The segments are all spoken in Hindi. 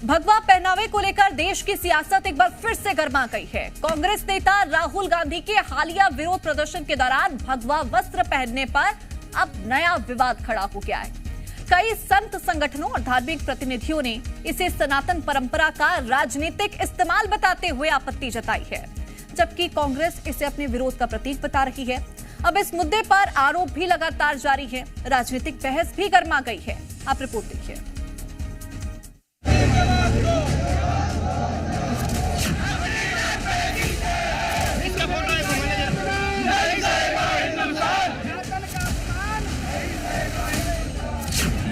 भगवा पहनावे को लेकर देश की सियासत एक बार फिर से गर्मा गई है। कांग्रेस नेता राहुल गांधी के हालिया विरोध प्रदर्शन के दौरान भगवा वस्त्र पहनने पर अब नया विवाद खड़ा हो गया है। कई संत संगठनों और धार्मिक प्रतिनिधियों ने इसे सनातन परंपरा का राजनीतिक इस्तेमाल बताते हुए आपत्ति जताई है, जबकि कांग्रेस इसे अपने विरोध का प्रतीक बता रही है। अब इस मुद्दे पर आरोप भी लगातार जारी है, राजनीतिक बहस भी गर्मा गई है। आप रिपोर्ट देखिए।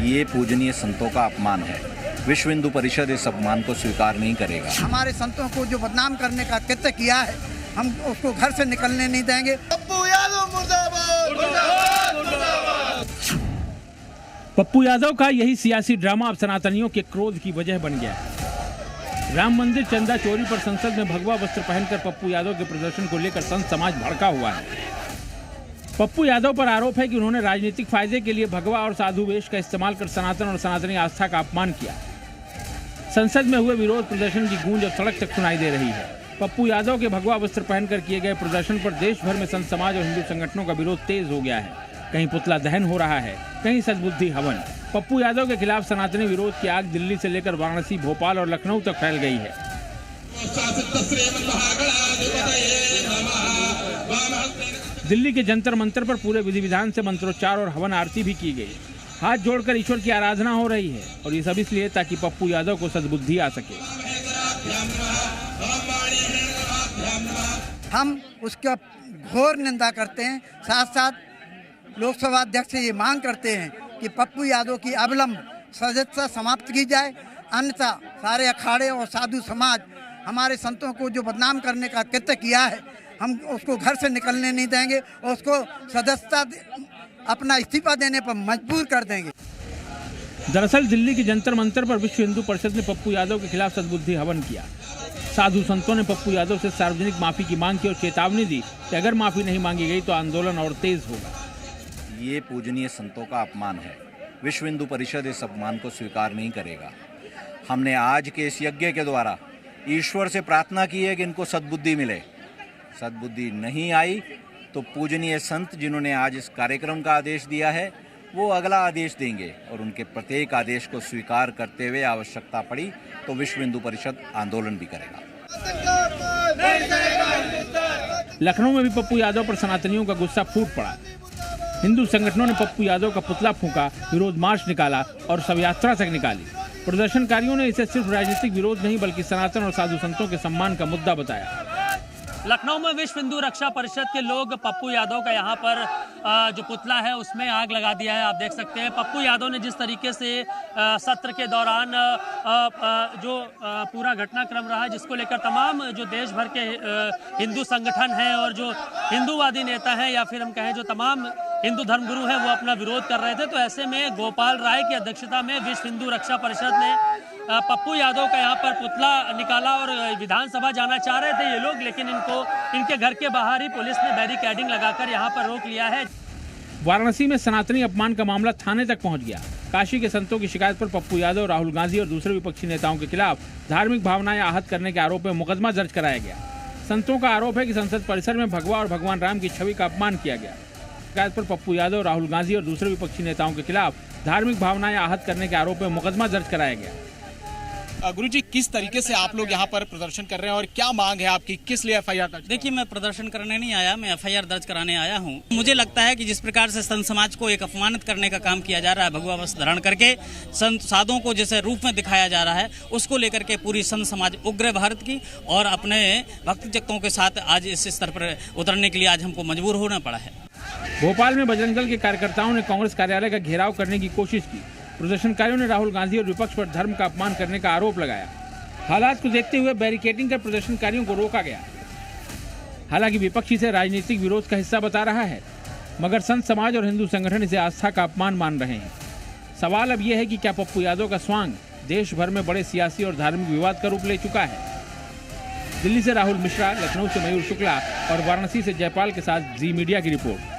ये पूजनीय संतों का अपमान है। विश्व हिंदू परिषद इस अपमान को स्वीकार नहीं करेगा। हमारे संतों को जो बदनाम करने का कृत्य किया है, हम उसको घर से निकलने नहीं देंगे। पप्पू यादव मुर्दाबाद, मुर्दाबाद, मुर्दाबाद। पप्पू यादव का यही सियासी ड्रामा अब सनातनियों के क्रोध की वजह बन गया है। राम मंदिर चंदा चोरी पर संसद में भगवा वस्त्र पहनकर पप्पू यादव के प्रदर्शन को लेकर संत समाज भड़का हुआ है। पप्पू यादव पर आरोप है कि उन्होंने राजनीतिक फायदे के लिए भगवा और साधु वेश का इस्तेमाल कर सनातन और सनातनी आस्था का अपमान किया। संसद में हुए विरोध प्रदर्शन की गूंज अब सड़क तक सुनाई दे रही है। पप्पू यादव के भगवा वस्त्र पहनकर किए गए प्रदर्शन पर देश भर में संत समाज और हिंदू संगठनों का विरोध तेज हो गया है। कहीं पुतला दहन हो रहा है, कहीं सद्बुद्धि हवन। पप्पू यादव के खिलाफ सनातनी विरोध की आग दिल्ली से लेकर वाराणसी, भोपाल और लखनऊ तक फैल गई है। दिल्ली के जंतर मंतर पर पूरे विधि विधान से मंत्रोच्चार और हवन आरती भी की गई। हाथ जोड़कर ईश्वर की आराधना हो रही है और ये सब इसलिए ताकि पप्पू यादव को सद्बुद्धि आ सके। हम उसका घोर निंदा करते हैं। साथ साथ लोकसभा अध्यक्ष से ये मांग करते हैं कि पप्पू यादव की अविलंब सदस्यता समाप्त की जाए, अन्यथा सारे अखाड़े और साधु समाज हमारे संतों को जो बदनाम करने का कृत्य किया है, हम उसको घर से निकलने नहीं देंगे और उसको सदस्यता अपना इस्तीफा देने पर मजबूर कर देंगे। दरअसल दिल्ली के जंतर मंतर पर विश्व हिंदू परिषद ने पप्पू यादव के खिलाफ सद्बुद्धि हवन किया। साधु संतों ने पप्पू यादव से सार्वजनिक माफी की मांग की और चेतावनी दी कि अगर माफी नहीं मांगी गई तो आंदोलन और तेज होगा। ये पूजनीय संतों का अपमान है। विश्व हिंदू परिषद इस अपमान को स्वीकार नहीं करेगा। हमने आज के इस यज्ञ के द्वारा ईश्वर से प्रार्थना की है कि इनको सद्बुद्धि मिले। सद्बुद्धि नहीं आई तो पूजनीय संत जिन्होंने आज इस कार्यक्रम का आदेश दिया है, वो अगला आदेश देंगे और उनके प्रत्येक आदेश को स्वीकार करते हुए आवश्यकता पड़ी तो विश्व हिंदू परिषद आंदोलन भी करेगा। लखनऊ में भी पप्पू यादव पर सनातनियों का गुस्सा फूट पड़ा। हिंदू संगठनों ने पप्पू यादव का पुतला फूंका, विरोध मार्च निकाला और शव यात्रा तक निकाली। प्रदर्शनकारियों ने इसे सिर्फ राजनीतिक विरोध नहीं बल्कि सनातन और साधु संतों के सम्मान का मुद्दा बताया। लखनऊ में विश्व हिंदू रक्षा परिषद के लोग पप्पू यादव का यहाँ पर जो पुतला है उसमें आग लगा दिया है। आप देख सकते हैं पप्पू यादव ने जिस तरीके से सत्र के दौरान जो पूरा घटनाक्रम रहा, जिसको लेकर तमाम जो देश भर के हिंदू संगठन हैं और जो हिंदूवादी नेता हैं या फिर हम कहें जो तमाम हिंदू धर्मगुरु हैं वो अपना विरोध कर रहे थे, तो ऐसे में गोपाल राय की अध्यक्षता में विश्व हिंदू रक्षा परिषद ने पप्पू यादव का यहाँ पर पुतला निकाला और विधानसभा जाना चाह रहे थे ये लोग, लेकिन इनके घर के बाहर ही पुलिस ने बैरिकेडिंग लगाकर यहाँ पर रोक लिया है। वाराणसी में सनातनी अपमान का मामला थाने तक पहुँच गया। काशी के संतों की शिकायत पर पप्पू यादव, राहुल गांधी और दूसरे विपक्षी नेताओं के खिलाफ धार्मिक भावनाएं आहत करने के आरोप में मुकदमा दर्ज कराया गया। संतों का आरोप है कि संसद परिसर में भगवा और भगवान राम की छवि का अपमान किया गया। शिकायत पर पप्पू यादव, राहुल गांधी और दूसरे विपक्षी नेताओं के खिलाफ धार्मिक भावनाएं आहत करने के आरोप में मुकदमा दर्ज कराया गया। गुरुजी, किस तरीके से आप लोग यहाँ पर प्रदर्शन कर रहे हैं और क्या मांग है आपकी, किस लिए एफआईआर दर्ज? देखिए, मैं प्रदर्शन करने नहीं आया, मैं एफआईआर दर्ज कराने आया हूँ। मुझे लगता है कि जिस प्रकार से संत समाज को एक अपमानित करने का काम किया जा रहा है, भगवा वस्त्र धारण करके संत साधुओं को जैसे रूप में दिखाया जा रहा है, उसको लेकर के पूरी संत समाज उग्र भारत की और अपने भक्तजनों के साथ आज इस स्तर पर उतरने के लिए आज हमको मजबूर होना पड़ा है। भोपाल में बजरंग दल के कार्यकर्ताओं ने कांग्रेस कार्यालय का घेराव करने की कोशिश की। प्रदर्शनकारियों ने राहुल गांधी और विपक्ष पर धर्म का अपमान करने का आरोप लगाया। हालात को देखते हुए बैरिकेडिंग कर प्रदर्शनकारियों को रोका गया। हालांकि विपक्ष इसे राजनीतिक विरोध का हिस्सा बता रहा है, मगर संत समाज और हिंदू संगठन इसे आस्था का अपमान मान रहे हैं। सवाल अब यह है कि क्या पप्पू यादव का स्वांग देश भर में बड़े सियासी और धार्मिक विवाद का रूप ले चुका है। दिल्ली से राहुल मिश्रा, लखनऊ से मयूर शुक्ला और वाराणसी से जयपाल के साथ जी मीडिया की रिपोर्ट।